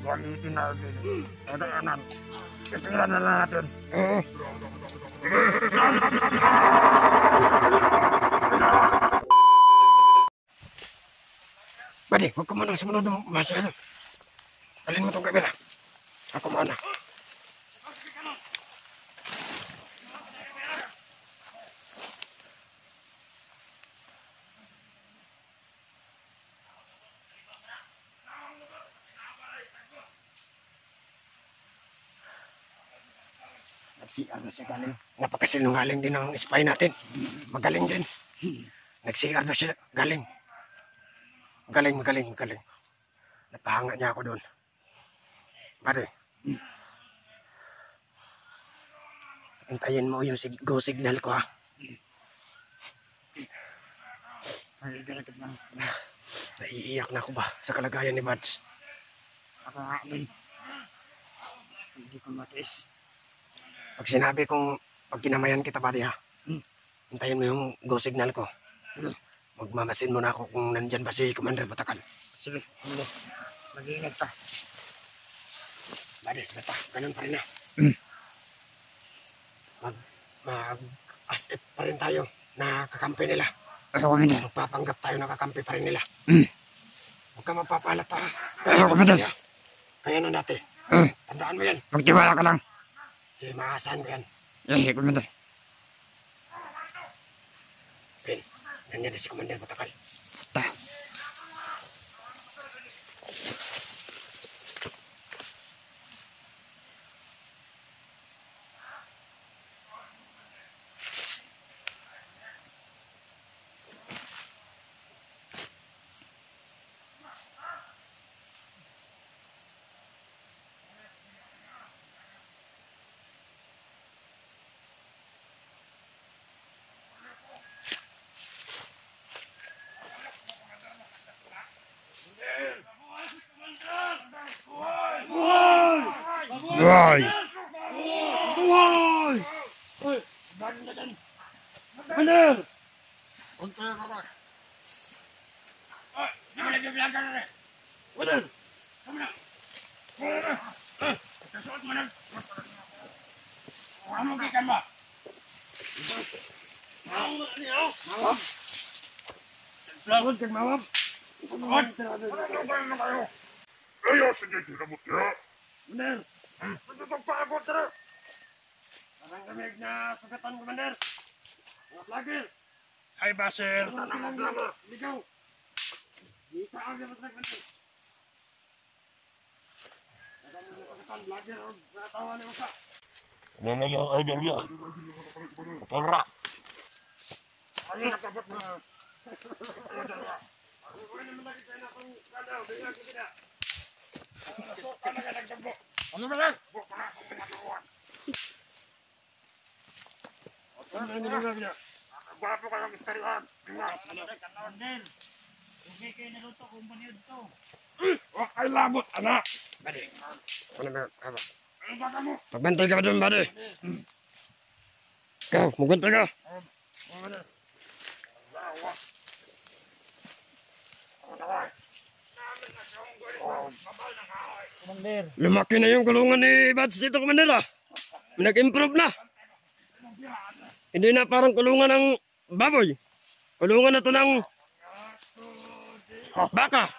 Gamitin natin. Tadaanan. Kitiran na lang natin. Buddy, huwag ka munang sumunod ng masyado. Alin mo itong kamera. Ako muna. Nag-CR na siya galing. Napakasinungaling din ang spy natin. Magaling din. Nag-CR na siya galing. Magaling. Napahanga niya ako doon. Pare. Hintayin mo yung go signal ko ha. Naiiyak na ako ba sa kalagayan ni Mads? Ako nga din. Hindi ko matiis. Pag sinabi kong pag kinamayan kita pare ha. Hintayin mo yung go signal ko. Magmamasin mo na ako kung nandyan ba si Commander Batakal. Sige, hindi. Mag-iingat ka. Pare, basta, ganun pa rin na. As if pa rin tayo na kakampi nila. Ako kami din. Magpapanggap tayo na kakampi pa rin nila. Huwag ka magpapalata ha. Ako kami din. Kaya na dati. Tandaan mo yan. Magtiwala ka lang. Sige, maasahan ko yan. Ako kami din. Ben, nandiyan na si Commander Batakal. Ta. Why? Commander! Unta ka ba? Commander! Kasuot mo na! Ano gikan ba? Salamat kag mawab. Ayo sige kamu tira. Bener. Tutup pagod tira. Parang kami na sugatan Commander. Mga flagger. Hi Basir. Ligaw. Isa ang mas nagbantu. Kadang mo sugatan flagger og natawa ni usa. Nalagyan ay dali. Pora. Ay nakabot na. Ano ba lang? Bago ka lang istaryan. Commander, hindi kayo naluto kung paniod to. Huwag kayo labot, anak! Bade. Ano ba? Magbantay ka ba dyan, bade? Ikaw, magbantay ka. Commander, Lumaki na yung kulungan ni Bads dito, Commander ah. Nag-improve na. Hindi na parang kulungan ng baboy. Kulungan na to ng baka.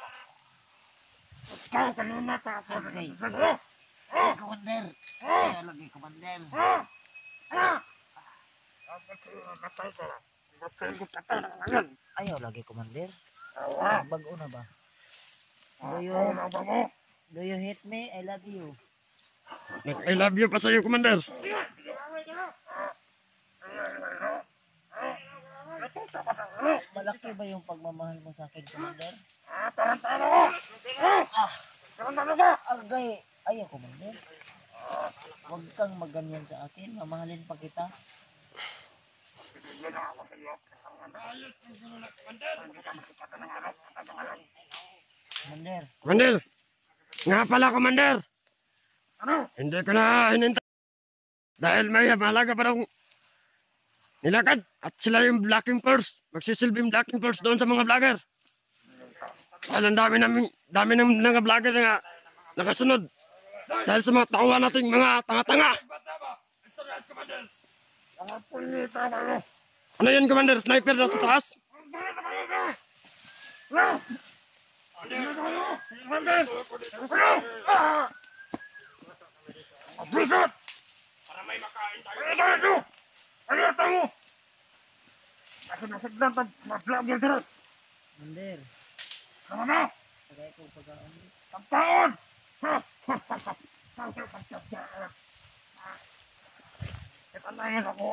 Commander. Ayaw lagi, Commander. Ayaw lagi, Commander. Bago na ba? Do you hate me? I love you. I love you pa sa'yo, Commander. Malaki ba yung pagmamahal mo sa akin, Commander? Agay. Ayaw, Commander. Huwag kang maganyan sa akin. Mamahalin pa kita. Commander. Commander. Nga pala, Commander. Hindi ko na hinintay. Dahil may mahalaga pa daw nilakad. At sila yung blocking force. Magsisilbing blocking force doon sa mga vlogger. Dahil ang dami ng mga vlogger na nakasunod. Dahil sa mga tauhan nating mga tanga-tanga. Ano yan, Commander? Sniper na sa taas? Para may makain tayo. Ano tayo? Nasag-nasag lang mag-vlog yan sir. Commander, Sama na. tagay ko pagkaan. Taon! Itanangin ako.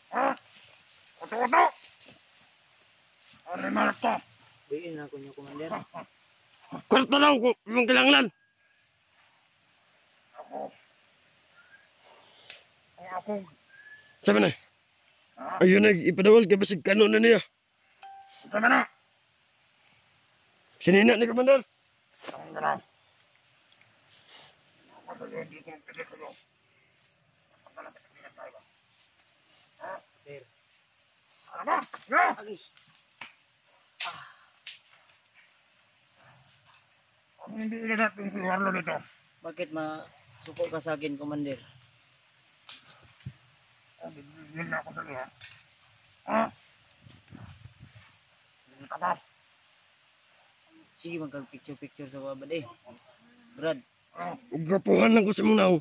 Ha? Oto-oto! Ano naman ito? Bigyan ako niyo, Commander. Kwarta daw kung kailangan. Ako. Ang akong. Sabi na. Ayun na, ipadawal ka basig kanon na niya. Sama na. Sinina ni Commander. Sama na. Ako sa iyo, hindi ko pwede sa'yo. Sir. Ano ba? No! Agi. Kung hindi na natin si Warlo dito. Bakit masuko ka sa akin, Commander? Bibigyan na ako sa iyo. Ha? Hindi ka ba? Sige, magkag-picture-picture sa babad eh. Brad, Gapuhan lang ko sa munaw.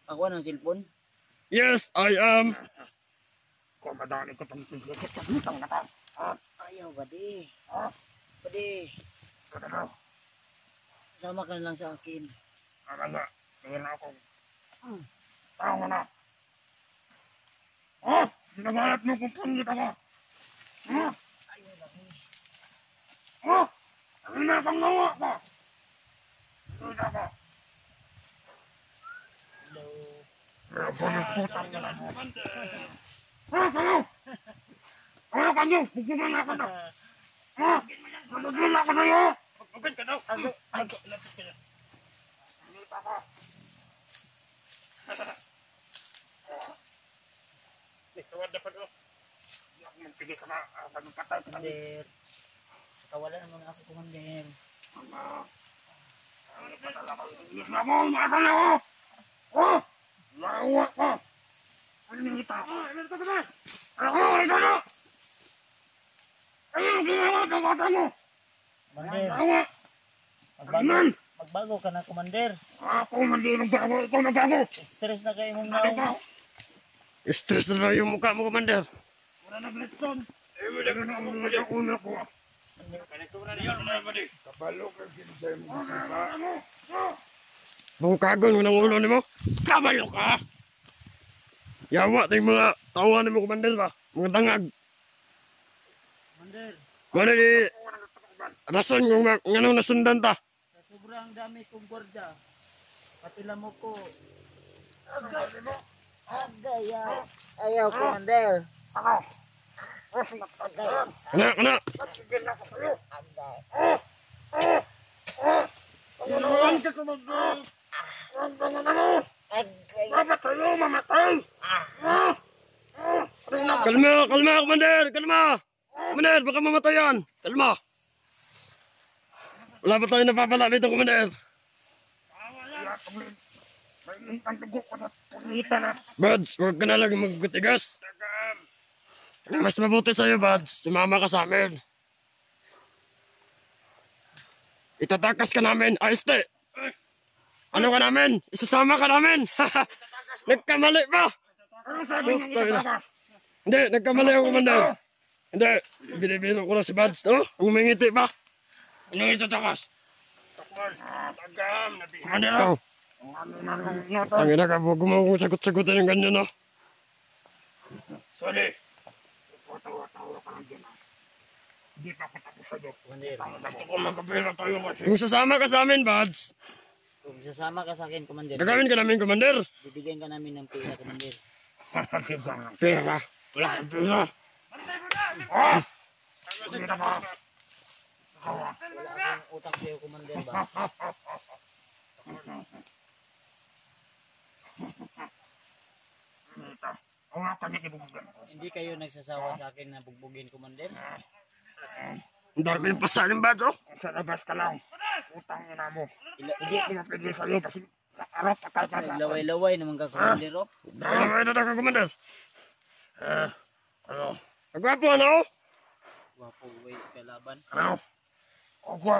ako ng cellphone. Yes, I am. Kung madali ko itong sisikit sa bitang na to. Ha? Ayaw, buddy. Ha? Buddy, Ano daw? sama ka na lang sa akin. Mamaya, mayroon akong tao na. Ha? Nagalat mo kung pangit ako. Ha? Ayaw, buddy. Ha? Ano na kang nawa ko? Hindi ako. Hello. Ako ng putang na lang. Ha? Kayo? Ano kanyo? Bugyan na ako na. Ha? Nabugyan na ako sa'yo. Bugyan ka daw. Agi. Hindi pa ako. Tawad na pa ko. Hindi ako magpigil ka na. Ako patay ka na. Commander. Kawalan naman ako, Commander. Inis na mo, nasa na ako! Oh! Lawa ko! Ano yung kita? Ilan ka ba? Ako, ito na! Ano yung ginawa ka bata mo? Commander, Lawa! Aman! magbago ka na, Commander. Ako, hindi nagbago. Ikaw nagbago! Stress na kayo mong Ano ka? naong. Stress na raw yung mukha mo, Commander. Wala na glitson! Eh, wala ka na ang mga una ko. Kabalo ka ginagay mo. Ano? Bungkagon mo ng ulo ni mo. Kabalo ka! Yawa tayong mga tawa ni mo, Commander ba? Mga dangag. Commander, Ano di rason kung anong nasundan ta? sa sobrang dami kong gwardiya, patila mo ko. Agay, ayaw, Commander. Ano? Kana. Sige na ako sa'yo. Agay. Huwag ka kumagay. Huwag ka na ano. Agay. Dapat sa'yo mamatay. Kalma, Commander. Kalma. Commander, baka mamatayan. Kalma. Wala pa tayo napapala dito, Commander. May ang dugo ko na pulita na. Buds, huwag ka na lang magkutigas. Mas mabuti sa'yo, Buds. Sumama ka sa amin. Itatakas ka namin. Ayos te. Ano ka namin? Isasama ka namin. Nagkamali ba? Ano sabi ng itatakas? Hindi, nagkamali ako, Commander. Hindi, binibiro ko na si Buds, no? Umingiti ba? Ano itatakas? Takmal. Tagam. Commander, ikaw. Ano na lang nato? Ang ina ka, huwag mo akong sagot-sagutin ng ganyan, no? Sorry. Tawa-tawa ka lang dyan. Hindi pa ako tapos sa'yo. Commander, Gusto ko magkapira tayo kasi. Kung sasama ka sa amin, Buds, kung sasama ka sa akin, Commander, gagawin ka namin, Commander. bibigyan ka namin ng pera, Commander. Pera. Wala kang pera. Sige na ba? Wala akong utang sa'yo, Commander ba? Hawakan niya kibubugan ko. Hindi kayo nagsasawa sa akin na bugbugin, Commander? Ang dami yung pasanin, Bads, oh. Sa labas ka lang. Utang ina mo. Ila- Hindi ko mapigil sa'yo kasi sa arap patay ka sa akin. Laway-laway naman ka, Commander, oh. Dami na ka, Commander. Ano? Agwapo, ano? Wapo, wait, kalaban. Ano? Ako.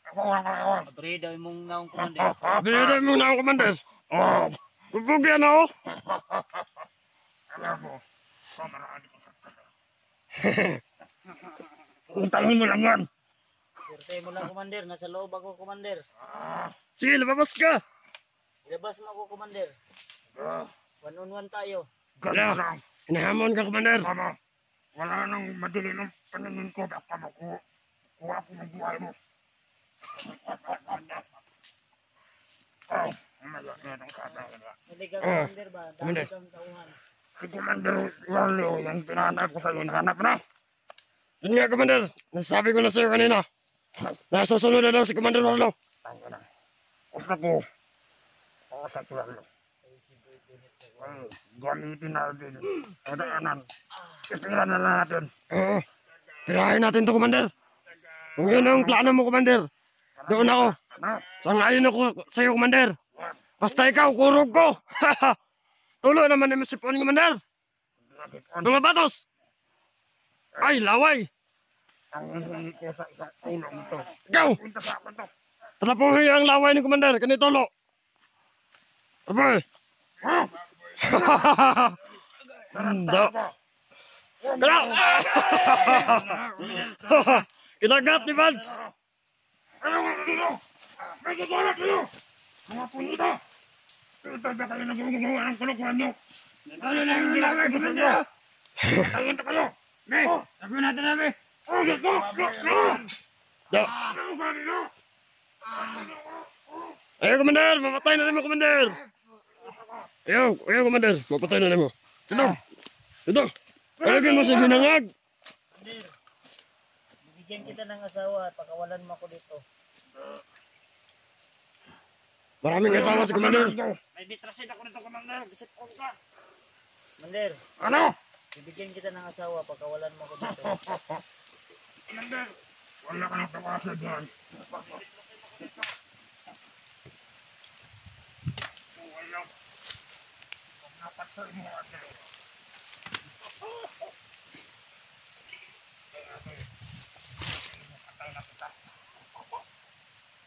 Ako ang kalawan. Abre daw mong naong, Commander. Binigay mo na ako, Commander. Oh. Bubugi, ano? Alam mo. Kamaraan ko sa kala. Utahin mo lang yan. Sirtay mo lang, Commander. Nasa loob ako, Commander. Sige, lumabas ka. Ilabas mo ako, Commander. One-on-one tayo. Ganun lang. Hinahamon ka, Commander. Tama. Wala nang madali ng paningin ko. Baka makuha ko ng buhay mo. Oh, mamaya na ng kata. Saliga, Commander ba? Dami Commander. kang tauhan. Si Commander Wallo, yung pinanap ko sa'yo, nahanap na. Yun nga, Commander. Nasabi ko na sa'yo kanina. Nasusunod na daw si Commander Warlow. Tangka na. Gusto ko. Ako sa Wallo. Gamitin natin. Kadaanan. Ipiran na lang natin. Oo. Pirahin natin to, Commander. Kung yun ang plano mo, Commander. Doon ako. Ano? Sangayon ako sa'yo, Commander. Basta ikaw, kurog ko. Tulo naman ni Masipon, Commander. Mga batos. Ay, laway. Ang hihingi ko sa isang tulong ito. Ikaw. Punta sa akin to. Talapuhin ang laway ni Commander. Kanitolo. Abay. Hindi. Kala! Kinagat ni Vance. Ano nga dito? May gagalat kayo! Mga punita! Ito ba kayo nagugagawa ng kalokohan nyo? Ano na yung laway, Commander? Patayin na kayo! Be, sabi natin na, be. Oh, go! Da. Ano ka nyo? Ayaw, Commander. Mapatay na rin mo, Commander. Ayaw, Commander. Mapatay na rin mo. Ito. Ito. Palagay mo sa dinangag. Commander, bibigyan kita ng asawa at pakawalan mo ako dito. Maraming asawa si Commander. May bitrasin ako nito, Commander. Disipon ka. Commander, Ano? bibigyan kita ng asawa pakawalan mo ako dito. Commander! Wala ka nang tawasa dyan. Wala. Kung napatay mo ang dalawa. Patay na kita.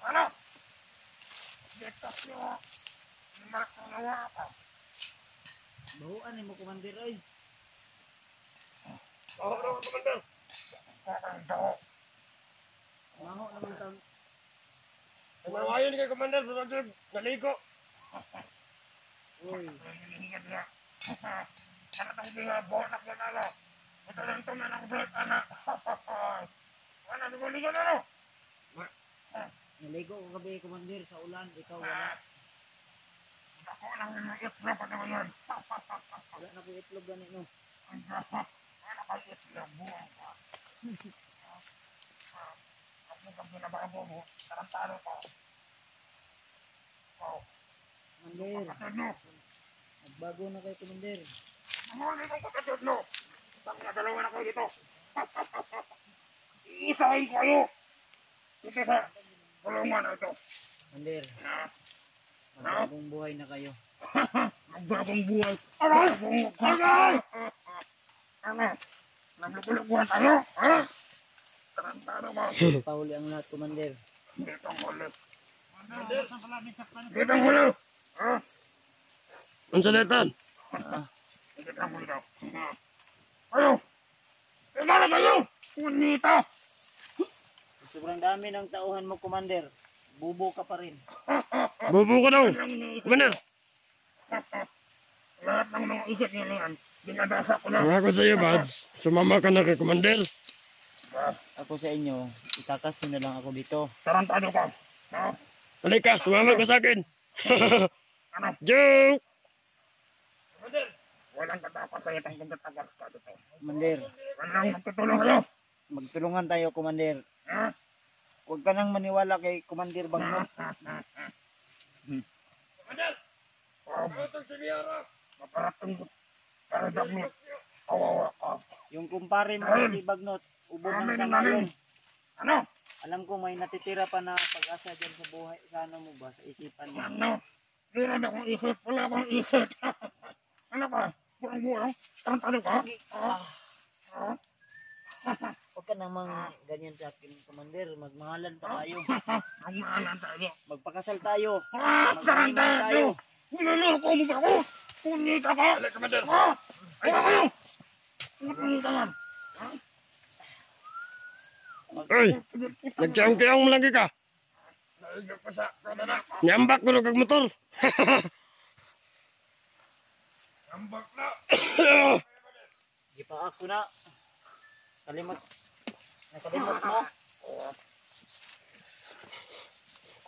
Ano? Betas nyo. Lumarak ng lawa ako. Bahuan mo, Commander, ay. Oo, Commander. Kakanda. Maho naman kang... Nawayon kay Commander. Pero naligo. Uy, Hinihingan niya. Ano itong binabonak na nalo? Ito lang itong nanakbret, anak. Ano, luguligan na no? naligo ko gabi, Commander, sa ulan. Ikaw wala. Ako lang yung itlog pa naman yun. Wala na ko itlog ganit, no? Ano kayo itlog? Buwang ka. Ako kang pinababo mo. Tarantaro ko. Oh, Commander, kapatid mo. nagbago na kayo, Commander. Mahuli kong kapatid mo. Isang dalawa na kayo dito. Iisahin ko kayo. Dito sa kulungan na ito. Commander, magbagong buhay na kayo. Magbagong buhay. Magbagong buhay. Ano? Nagluguluguhan tayo? Ha? Tarantado mo. Pahuli ang lahat, Commander. Dito ang huli. Dito ang huli. Ha? Ang salitan. Dito ang huli daw. Kayo! Tigala kayo! Punita! Sobrang dami ng tauhan mo, Commander. Bubo ka pa rin. Bubo ko daw. Commander. Lahat ng mga isip niya niyan, dinadasa ko na. Ang ako sa'yo, Bads. Sumama ka na kay Commander. Ako sa inyo, itakasin na lang ako dito. Tarantado ka. Ha? Halika, sumama ka sa akin. Ano? Joke! Walang katapas sa itang katapas ka dito. Commander, Walang magtutulong kayo. magtulungan tayo, Commander. Ha? Huwag ka nang maniwala kay Commander Bangnot. Commander! Ano itong si Miara? Maparating ko. Ay, Bagnot. Kawawa ka. Yung kumpare mo si Bagnot, ubod ng sanga yun. Ano? Alam ko may natitira pa na pag-asa dyan sa buhay. Sa ano mo ba? Sa isipan mo. Ano? Meron akong isip. Wala akong isip. Ano ka? Buang-buang? Tarantado ka? Huwag ka namang ganyan sa akin, Commander. Magmahalan pa tayo. Magmahalan tayo. Magpakasal tayo. Saan Magmahalan tayo. tayo? Niloloko mo ba ako? Punita ka! Dali, Commander. Ay, ba kayo? Punita man. Uy, nagkiyang-kiyang mo lagi ka. Naigap pa sa kanana. Nyambak ko kag motor. Ambak na. Di pa ako na. Kalimot. Nakalimot mo.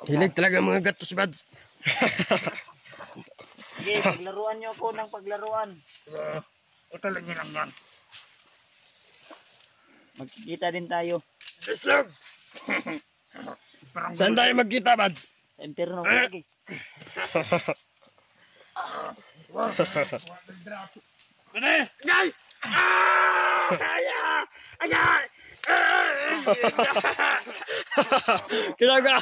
Hilig talaga mga gato si Bads. Sige, paglaruan nyo ako ng paglaruan. Ito lang yun lang yan. Magkikita din tayo. Islog! Saan tayo magkita, Bads? Sa impyerno ko lagi. Bane! Agay! Agay! Kinaga!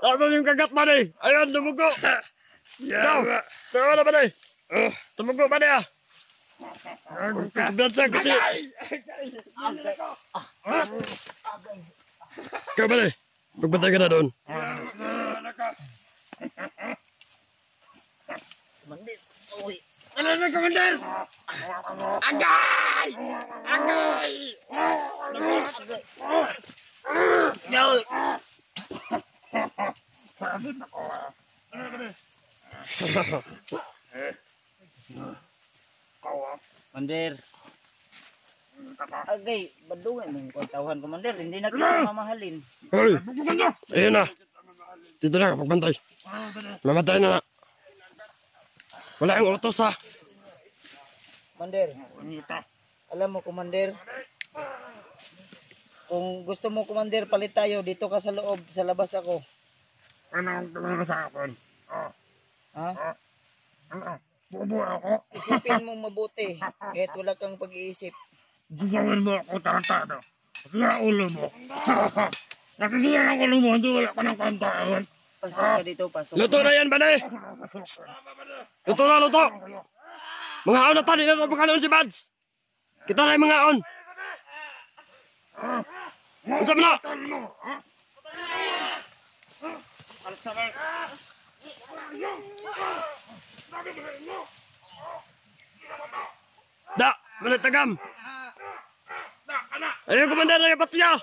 Nasaan yung kagat, Bane? Ayun, tumugo! Daw! Tawa na, Bane! Tumugo, Bane, ah! Kabiyansa kasi! Ikaw, Bane! Magbantay ka na doon. Mandit. Uy. Ano na, Commander? Agay! Agay! Agay. Yoy. Commander. Agay, badungay mong kontawan, Commander. Hindi na kita mamahalin. Hoy! Ayun na! Dito na, magbantay. Mamatay na na. Wala yung utos, ha? Commander. Alam mo, Commander. Kung gusto mo, Commander, palit tayo. Dito ka sa loob, sa labas ako. Ano ang tumulong sa akin? Ha? Ano? Bubuo ako? Isipin mo mabuti. Kahit wala kang pag-iisip. Gagawin mo ako tarantado. Kaya ulo mo. Nakikita ang ulo mo, hindi wala ka ng kantaan. Pasok ka dito, pasok. Luto na yan, Bane! Luto na, luto! Mga on na tali na ito, pagkanoon si Bads! Kita na yung mga on! Unsa mo na! Da! Manatagam! Ayun, Commander, nagapatya!